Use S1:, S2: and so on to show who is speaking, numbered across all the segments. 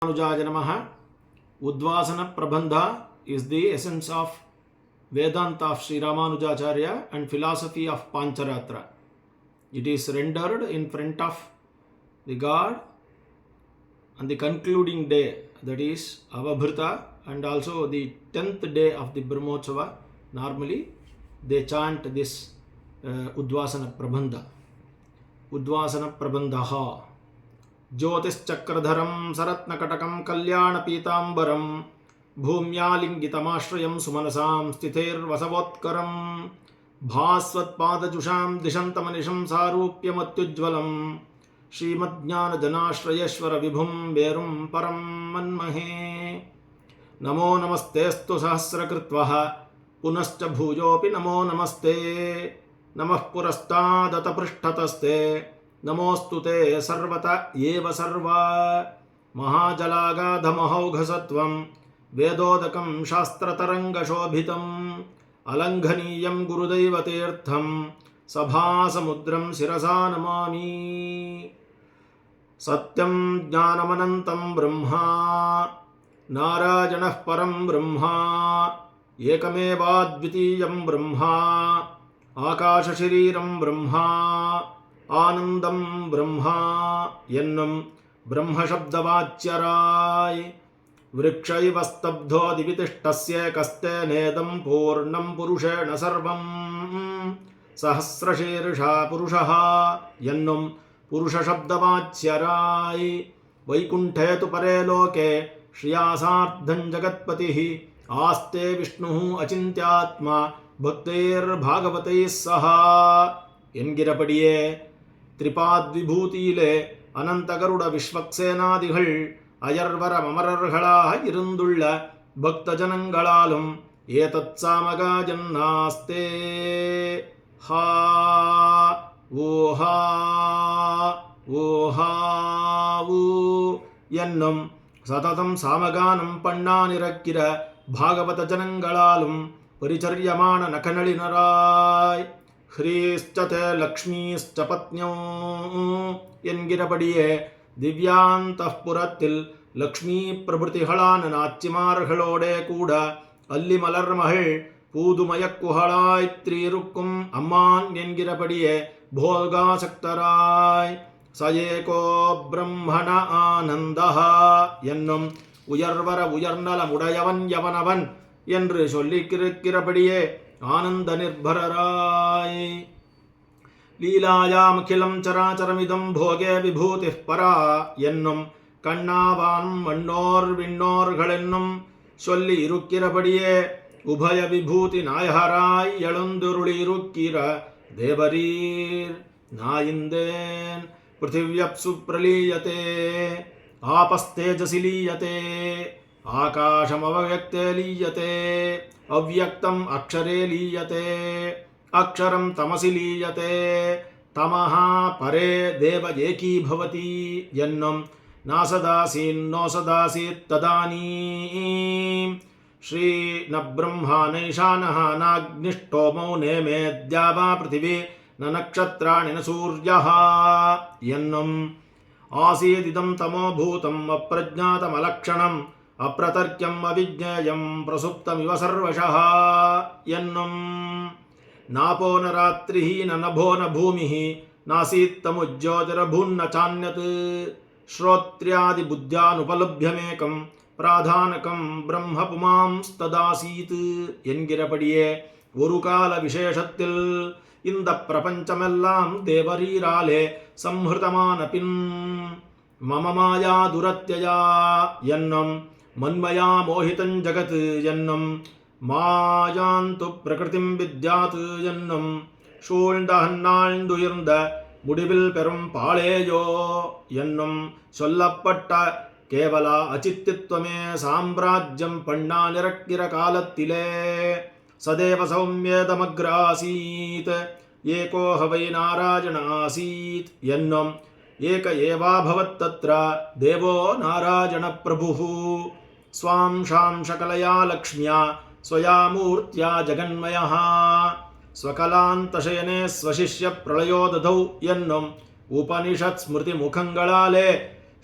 S1: Ramanujaya Namaha. Udvasana Prabandha is the essence of Vedanta of Sri Ramanujacharya and philosophy of Pancharatra. It is rendered in front of the God on the concluding day, that is Avabhrita, and also the 10th day of the Brahmotsava. Normally they chant this Udvasana Prabandha. Udvasana Prabandha. ज्योतिश्चक्रधरं सरत्नकटकं कल्याणपीताम्बरं भूम्यालिङ्गितमाश्रयं सुमनसां स्थितेर्वसवोत्करं भास्वत्पादजुषां दिशन्तमनिशं सारूप्यमत्युज्ज्वलं श्रीमज्ञानजनाश्रयेश्वरविभुं वेरुं परं मन्महे। नमो नमस्तेऽस्तु सहस्रकृत्वः पुनश्च भूयोऽपि नमो नमस्ते। नमः पुरस्तादत पृष्ठतस्ते नमोस्तु ते सर्वत एव सर्वा। महाजलागाधमहौघसत्वं वेदोदकं शास्त्रतरङ्गशोभितम् अलङ्घनीयं गुरुदैवतीर्थं सभासमुद्रं शिरसा नमामि। सत्यं ज्ञानमनन्तं ब्रह्मा नारायणः परं ब्रह्मा एकमेवाद्वितीयं ब्रह्मा आकाशशरीरं ब्रह्मा आनंदम ब्रह्मा एन्नुम ब्रह्मशब्दवाच्यराय वृक्षैव स्तब्धो दिवितिष्ठस्य कस्ते नेदं पूर्णं पुरुषेण सर्वं सहस्रशीर्षा पुरुषः एन्नुम पुरुषशब्दवाच्यराय वैकुण्ठे तु परे लोके श्रियासार्धं जगत्पतिः आस्ते विष्णुः अचिन्त्यात्मा भक्तैर्भागवतैः सह என்கிறபடியே திரிபாத்விபூதியிலே அனந்தகருட விஸ்வக்சேனாதிகள் அயர்வர மமரர்களாக இருந்துள்ள பக்த ஜனங்களாலும் ஏதத் சாமகாஜன்னாஸ்தே ஹா ஓஹா ஓஹா ஊ என்னும் சததம் சாமகானம் பண்ணானிருக்கிற பாகவத ஜனங்களாலும் பரிச்சரியமான நகநளினராய் ஹ்ரீஷ்சதே லக்ஷ்மீஷ்ச பத்னியோ என்கிறபடியே திவ்யாந்தப்புரத்தில் லக்ஷ்மி பிரபுதிகளான நாச்சிமார்களோடே கூட அல்லி மலர்மகள் பூதுமயக்குகளாய்த்திருக்கும் அம்மான் என்கிறபடியே போகாசக்தராய் சயேகோ பிரம்மண ஆனந்தஹா என்னும் உயர்வர உயர்நலமுடையவன் எவனவன் என்று சொல்லியிருக்கிறபடியே ஆனந்த நிர்பரராய் லீலாயாமகிலம் சராச்சரமிதம் போகே விபூதி பரா என்னும் கண்ணாவான் மண்ணோர் விண்ணோர்களென்னும் சொல்லி இருக்கிறபடியே உபய விபூதி நாயகராய் எழுந்துருளிருக்கிற தேவரீர் நாயிந்தேன் பிருத்திவ்யப்சு பிரலீயதே ஆபஸ்தேஜசி லீயதே आकाशमव्यक्ते लीयते अव्यक्तम अक्षरे लीयते अक्षरं तमसि लीयते तमः परे देव एकी भवति यन्नं नासदासीन्नो सदासीत् तदानीं श्री न ब्रह्मा नैशानः नाग्निष्टोमो नेमेद्या वा पृथिवी न नक्षत्राणि न सूर्यः यन्नं आसीदिदं तमो भूतम् अप्रज्ञातमलक्षणम् अप्रतर्क्यम अविज्ञेयं प्रसुप्तमिव सर्वशः यन्नं नापो न रात्रिः न नभो न भूमिः नासीत्तमुज्योतिरभून्न चान्यत् श्रोत्र्यादिबुद्ध्यानुपलभ्यमेकं प्राधानकं ब्रह्म पुमांस्तदासीत् என்கிறபடியே ஒரு கால விசேஷத்தில் இந்த பிரபஞ்சமெல்லாம் தேவரீராலே சம்ஹிருதமான பின் மம மாயா துரத்யயா என்னும் மன்மயா மோகிதம் ஜகத் என்னும் மாயாந்து பிரகிருதிம் வித்யாத் என்னும் சூழ்ந்தகன்னாழ்ந்துயர்ந்த முடிவில் பெறும் பாளேயோ என்னும் சொல்லப்பட்ட கேவல அச்சித்தித்வமே சாம்ராஜ்யம் பண்ணானிருக்கிற காலத்திலே சதேவ சௌமியேதமக்ராசீத் ஏகோஹ வை நாராயண ஆசீத் என்னும் ஏக ஏவாபவத்தத்ர தேவோ நாராயண பிரபுः ஸ்வாம் ஷாம் சகலயா லக்ஷ்மியா ஸ்வயா மூர்த்தியா ஜகன்மயः ஸ்வகலாந்தசயனே ஸ்வசிஷ்ய பிரளயோததௌ என்னும் உபனிஷத் ஸ்மிருதி முகங்களாலே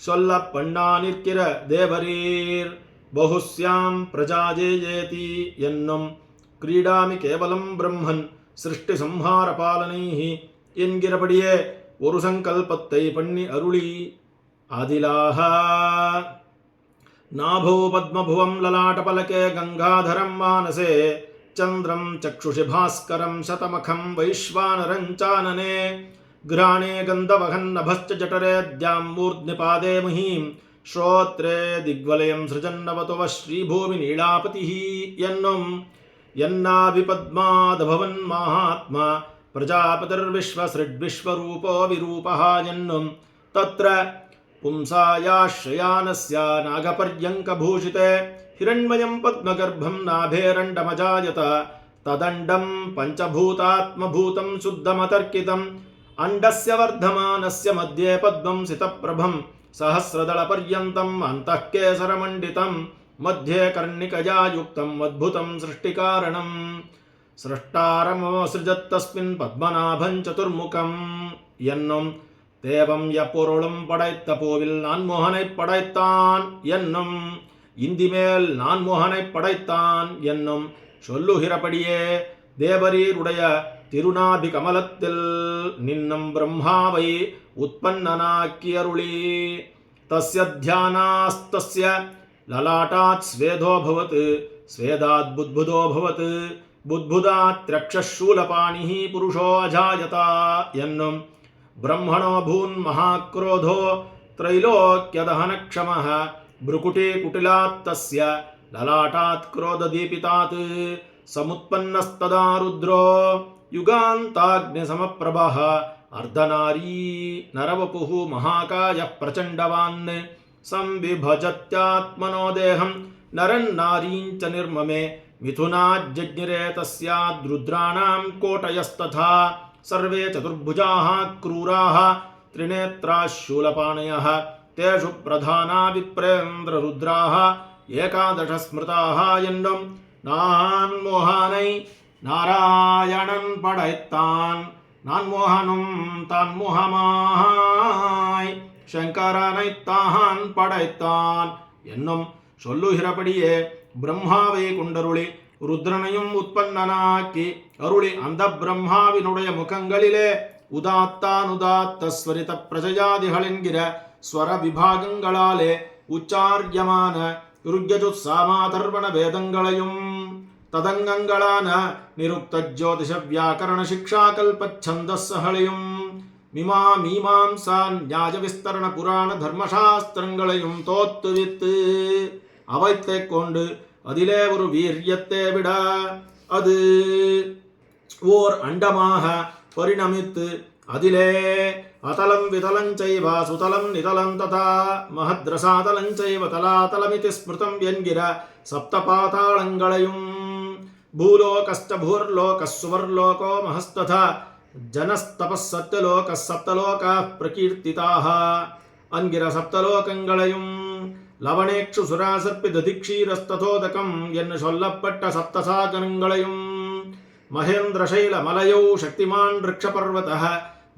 S1: சொல்ல பண்ணா நிற்கிற தேவரீர் பகுஸ்யாம் பிரஜாஜேயேதி என்னும் கிரீடாமி கேவலம் பிரம்மன் சிருஷ்டி சம்ஹார பாலனைஹி என்கிறபடியே ஒரு சங்கல்பத்தை பண்ணி அருளி அதிலாக நாபோ பத்மபுவம் லலாட்டபலகே கங்காதரம் மானசே சந்திரம் சக்ஷுஷி பாஸ்கரம் சதமகம் வைஸ்வானரஞ்சானனே கிராணே கந்தவகன்னபஸ்ச ஜடரேத்யாம் மூர்த்னிபாதே முஹீம் ஸ்ரோத்ரே திக்வலயம் சிருஜன்னவதுவ ஸ்ரீபூமி நீளாபதிः என்னும் என்னாபிபத்மாதபவன் மகாத்மா பிரஜாபதிர்விஸ்வஸ்ருட்விஸ்வரூபோ விரூபः என்னும் தத்ர பும்சாயாஸ்ரயானஸ்ய நாகபர்யங்கபூஷிதே ஹிரண்மயம் பத்மகர்ப்பம் நாபேரண்டமஜாயத ததண்டம் பஞ்சபூதாத்மபூதம் சுத்தமதர்க்கிதம் அண்டஸ்ய வர்தமானஸ்ய மத்யே பத்மம் சிதப்பிரபம் சஹஸ்ரதளபர்யந்தம் அந்தः கேசரமண்டிதம் மத்யே கர்ணிகயா யுக்தம் அத்புதம் சிருஷ்டிகாரணம் சிருஷ்டாரமோசிருஜத்தஸ்மின் பத்மநாபம் சதுர்முகம் என்னும் தேவம் எப்பொருளும் படைத்த போவில் நான்முகனை படைத்தான் என்னும் இந்திமேல் நான்முகனை படைத்தான் என்னும் சொல்லுகிறபடியே தேவரீருடைய திருநாபி கமலத்தில் நின்னும் பிரம்மாவை உற்பன்னனாக்கி அருளி தஸ்ய தியானாஸ்தஸ்ய லலாட்டாத் ஸ்வேதோபவத் ஸ்வேதாத் புத்புதோபவத் புத்புதாத் த்ரக்ஷூலபாணிः புருஷோ அஜாயதா என்னும் பிரம்மணோ பூன் மகாக்ரோதோ த்ரைலோக்யதஹனக்ஷமः भ्रुकुटे कुटिलात् तस्य ललाटात् क्रोधदीपितात् समुत्पन्नस्तदा रुद्रो युगान्ताग्निसमप्रभः अर्धनारी नरवपुः महाकायः प्रचण्डवान् संविभजत्यात्मनो देहं नरन्नारीञ्च निर्ममे मिथुनाज्जज्ञिरे तस्याद्रुद्राणां कोटयस्तथा सर्वे चतुर्भुजाः क्रूराः त्रिनेत्राः शूलपाणयः तेषु प्रधाना विप्रेन्द्ररुद्राः एकादश स्मृताः என்னும் நான்மோகனை நாராயணன் படைத்தான் நான்மோகனும் தன்முகமாய் சங்கரனைத்தான் படைத்தான் என்னும் சொல்லுகிறபடியே பிரம்மாவை கொண்டருளி ருத்ரனையும் உற்பன்னனாக்கி அருளி அந்த பிரம்மாவினுடைய முகங்களிலே உதாத்தானுதாத்த ஸ்வரித பிரஜயாதிகள் என்கிற ஸ்வர விபாகங்களாலே உச்சாரியமான ருக்யஜுத் சாமாதர்வண வேதங்களையும் ததங்கங்களான நிருக்த ஜோதிஷ வியாக்கரண சிக்ஷாகல்பச்சந்தஸ்ஸகளையும் மீமாம்சா நியாய விஸ்தரண புராண தர்மசாஸ்திரங்களையும் தோத்துவித்து அவைத்தை கொண்டு அதிலே ஒரு வீரியத்தை விட அது ஓர் அண்டமாக பரிணமித்து அதிலே அதலம் விதலஞ்சைவ சுதலம் நிதலம் ததா மஹத்ரசாதலஞ்சைவ தலாதலமிதி ஸ்மிருதம் என்கிற சப்த பாதாளங்களையும் பூலோகஸ்ச பூர்லோகஸ் சுவர்லோகோ மஹஸ்ததா ஜனஸ்தபஸ் சத்யலோகஸ் சப்தலோகாः பிரகீர்த்திதாः என்கிற சப்தலோகங்களையும் லவணேக்ஷு சுராசர்ப்பி ததிக்ஷீரஸ்ததோதகம் என்று சொல்லப்பட்ட சப்தசாகரங்களையும் மகேந்திரசைல மலையௌ சக்திமான் ரிக்ஷபர்வதः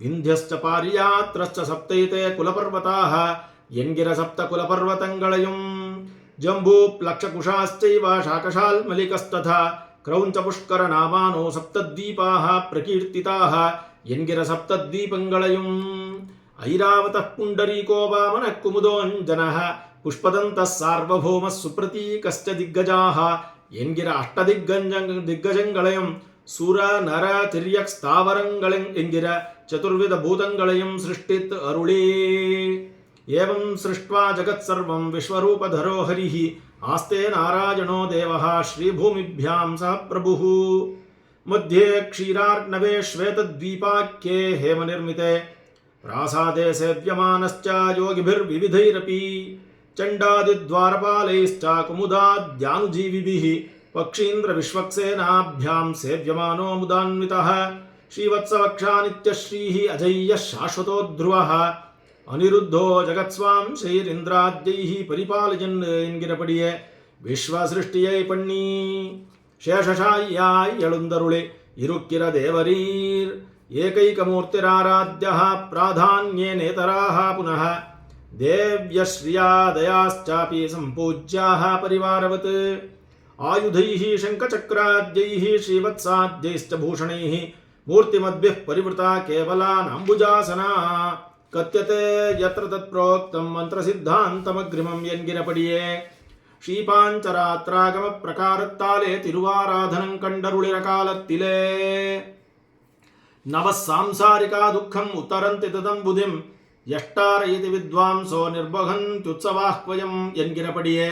S1: விந்தியஸ்ச பாரியாத்ரஸ்ச சப்தைதே குலபர்வதாः என்கிற சப்த குலபர்வதங்களையும் ஜம்பூ ப்ளக்ஷகுஷாஸ்சைவ சாகசால் மலிகஸ்ததா கிரௌஞ்ச புஷ்கர நாமானோ சப்தத்வீபாः பிரகீர்த்திதாः என்கிற சப்தத்வீபங்களையும் ஐராவதः புண்டரீகோ வாமனः குமுதோஞ்சனः புஷ்பதந்தः சார்வபௌமः சுப்ரதீகஸ்ச திக்கஜாः என்கிற திக்கஜங்களையும் சுர நர திரியக் ஸ்தாவரங்கள் என்கிற சதுர்வித பூதங்களையும் சிருஷ்டித்து அருளே ஏவம் சிருஷ்ட்வா ஜகத் சர்வம் விஸ்வரூபதரோ ஹரிஹி ஆஸ்தே நாராயணோ தேவः ஸ்ரீபூமிभ्यां ச பிரபுः மத்தியே க்ஷீரார்ணவே ஸ்வேதத்வீபாख्ये हेमनिर्मिते प्रासादे सेव्यमानश्च योगिभिर्विविधैरपि चण्डादिद्वारपालैश्च कुमुदाद्यानुजीविभिः पक्षीन्द्रविश्वक्सेनाभ्यां सेव्यमानो मुदान्वितः श्रीवत्सवक्षा नित्यश्रीः अजय्यः शाश्वतो ध्रुवः अनिरुद्धो जगत्स्वांशैरिन्द्राद्यैः परिपालयन् என்கிறபடியே விஸ்வசிருஷ்டியை பண்ணி சேஷசாயாய் எழுந்தருளே இருக்கிற தேவரீர் ஏகைகமூர்த்திராராத்யः பிராதான்யே நேதராः புனः देव्यश्रिया दयाश्चापि सम्पूज्याः परिवारवत् आयुधैः शङ्खचक्राद्यैः श्रीवत्साद्यैश्च भूषणैः मूर्तिमद्भिः परिवृता केवलानाम्बुजासना कथ्यते यत्र तत्प्रोक्तं मन्त्रसिद्धान्तमग्रिमं यन्गिरपडिये श्रीपाञ्चरात्रागमप्रकारत्ताले तिरुवाराधनं कण्डरुळिरकालत्तिले नवः सांसारिका दुःखम् उत्तरन्ति तदम्बुधिं यष्टारयति विद्वांसो निर्वहन्त्युत्सवाह्वयं यन्गिरपडिये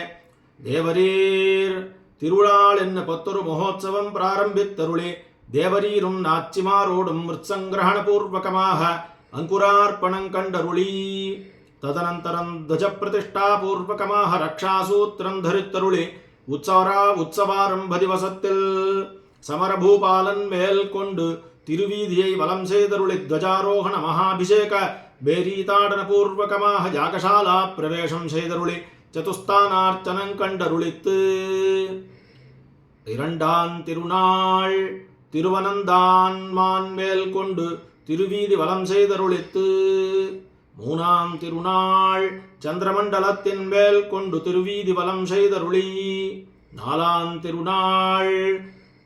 S1: தேவரீர் திருவிழாள் என்ன பத்தொரு மகோத்சவம் பிராரம்பித்தருளே தேவரீரும் நாச்சிமாரோடும் மிருத்சங்கிரகண பூர்வகமாக அங்குரார்ப்பணம் கண்டருளி ததனந்தரம் துவஜ பிரதிஷ்டா பூர்வகமாக ரக்ஷாசூத்திரம் தரித்தருளி உற்சவாரம்ப திவசத்தில் சமரபூபாலன் மேல் கொண்டு திருவீதியை வலம் செய்தருளி துவஜாரோகண மகாபிஷேக பேரீதாடன பூர்வகமாக யாகசாலா பிரவேசம் செய்தருளி சதுஸ்தானார்ச்சனம் கண்டருளித்து இரண்டாம் திருநாள் திருவனந்தான் மான் மேல் கொண்டு திருவீதி வலம் செய்தருளித்து மூணாம் திருநாள் சந்திரமண்டலத்தின் மேல் கொண்டு திருவீதி வலம் செய்தருளி நாலாம் திருநாள்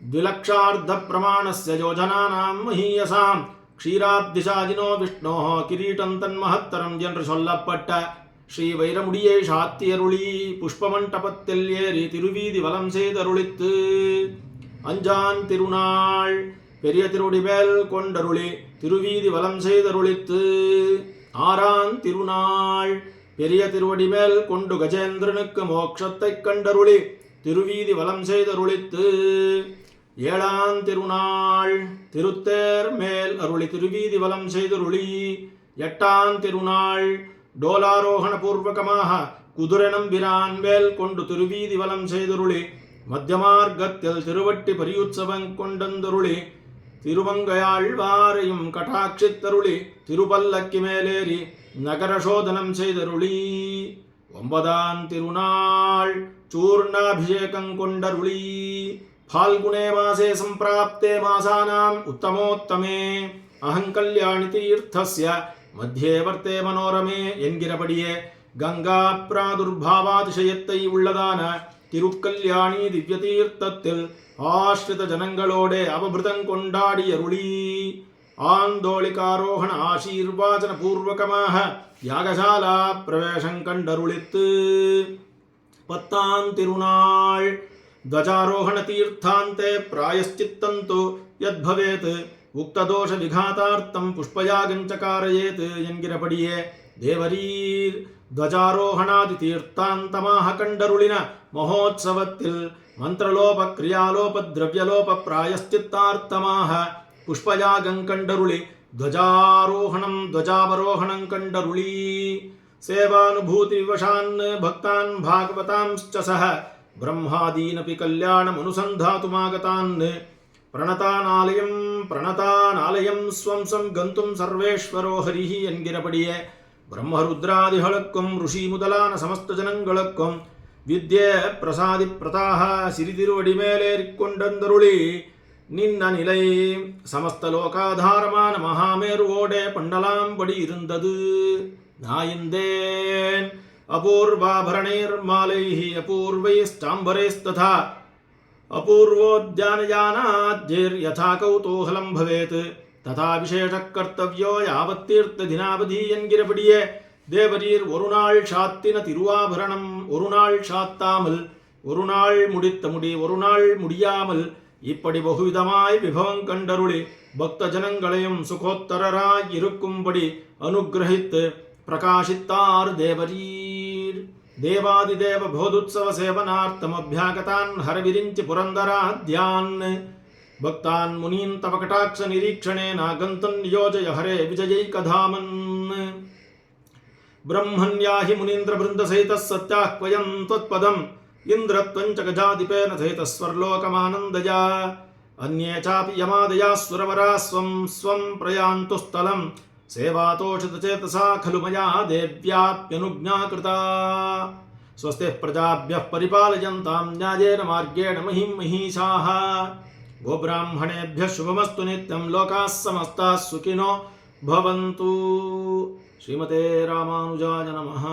S1: द्विलक्षार्ध प्रमाणस्य योजनानां महीयसां क्षीराब्दिशाजिनो विष्णोः किरीटं तन्महत्तरं என்று சொல்லப்பட்ட ஸ்ரீ வைரமுடியை சாத்தியருளி புஷ்பமண்டபத்தில் ஏறி திருவீதி வலம் செய்தருளித்து அஞ்சான் திருநாள் பெரிய திருவடி மேல் கொண்டருளி திருவீதி வலம் செய்தருளித்து ஆறாம் திருநாள் பெரிய திருவடி மேல் கொண்டு கஜேந்திரனுக்கு மோட்சத்தை கண்டருளி திருவீதி வலம் செய்தருளித்து ஏழாம் திருநாள் திருத்தேர் மேல் அருளி திருவீதி வலம் செய்தருளி எட்டாம் திருநாள் டோலாரோகண பூர்வகமாக குதிரனம்பிரான் மேல் கொண்டு திருவீதி வலம் செய்தருளி மத்தியமார்க்கத்தில் திருவட்டி பரியுற்சவம் கொண்டந்தருளி திருமங்கையாழ்வாரையும் கட்டாட்சித்தருளி திருப்பல்லக்கி மேலேறி நகரசோதனம் செய்தருளி ஒன்பதாம் திருநாள் चूर्णाभिषेकं कोण्डरुळी फाल्गुणे मासे सम्प्राप्ते मासानाम् उत्तमोत्तमे अहं कल्याणितीर्थस्य मध्ये वर्ते मनोरमे एन्गिरपडिये गंगा प्रादुर्भावातिशयत्तै उल्लदान तिरुक्कल्याणी दिव्यतीर्थत्तिल आश्रित जनंगलोडे अवभृतं कोण्डाडियरुळी आन्दोलिकारोहण आशीर्वाचन पूर्वकमाह यागशाला प्रवेशं कण्डरुळित्तु पत्तां तिरुनाळ ध्वजारोहण तीर्थान्ते प्रायश्चित्तन्तु यद्भवेत् उक्तदोष विघातार्थं पुष्पयागं च कारयेत् एन्गिरपडिये देवरीर ध्वजारोहणादि तीर्थान्तमाह कण्डरुळिन महोत्सवत्तिल मंत्रलोप क्रियालोप द्रव्यलोप प्रायश्चित्तार्थमाह पुष्पयागं कण्डरुळि ध्वजारोहणं ध्वजावरोहणं कण्डरुळि सेवानुभूति विवशान् भक्तान् भागवतांश्च सह ब्रह्मादीनपि कल्याणमनुसन्धातुमागतान् प्रणतानालयं स्वं सं गन्तुं सर्वेश्वरो हरिः एन्गिरपडिये ब्रह्मरुद्रादिகளுக்கும் ऋषि முதலான समस्त जनங்களுக்கும் विद्ये प्रसादि प्रताः सिरितिरुवडि मेलेरिक्कोण्डंदरुळि निन्न निலை समस्त लोकाधारमान महामेरुवोडे पण्डलाம்படி இருந்தது नायिन्देन अपूर्वाभरणैर्मालैः अपूर्वैश्चाम्बरैस्तथा अपूर्वोद्यानयानाद्यैर्यथा कौतूहलं भवेत् तथा विशेषः कर्तव्यो यावत्तीर्थदिनावधि एन्गिरपडिये தேவரீர் ஒரு நாள் சாத்தின திருவாபரணம் ஒரு நாள் சாத்தாமல் ஒரு நாள் முடித்த முடி ஒரு நாள் முடியாமல் இப்படி பகுவிதமாய் விபவம் கண்டருளி பக்த ஜனங்களையும் சுகோத்தரராய் இருக்கும்படி அனுகிரகித்து பிரகாசித்தார் தேவரீர் தேவாதிதேவ போதுத்சவ சேவனார்த்தமபியாகதான் ஹரவிரிஞ்சி புரந்தராத்யான் பக்தான் முனீன் தவ கடாட்ச நிரீக்ஷணேன கந்தன் நியோஜய ஹரே விஜயைகதாமன் ब्रह्मण्याहि मुनीन्द्र वृंद सहित सत्याह्वयं त्वत्पदम् इंद्रत्वं च गजाधिपेन सहित स्वर्लोकमानन्दया अन्ये चापि यमादया सुरवरा स्वं स्वं प्रयान्तु स्थलं सेवातोषितचेतसा खलु मया देव्याप्यनुज्ञा कृता स्वस्तिः प्रजाभ्यः परिपालयन्तां न्यायेन मार्गेण महिं महिषाः गोब्राह्मणेभ्यः शुभमस्तु नित्यं लोकाः समस्ताः सुखिनो भवन्तु। ஸ்ரீமதே ராமானுஜாய நமஹ.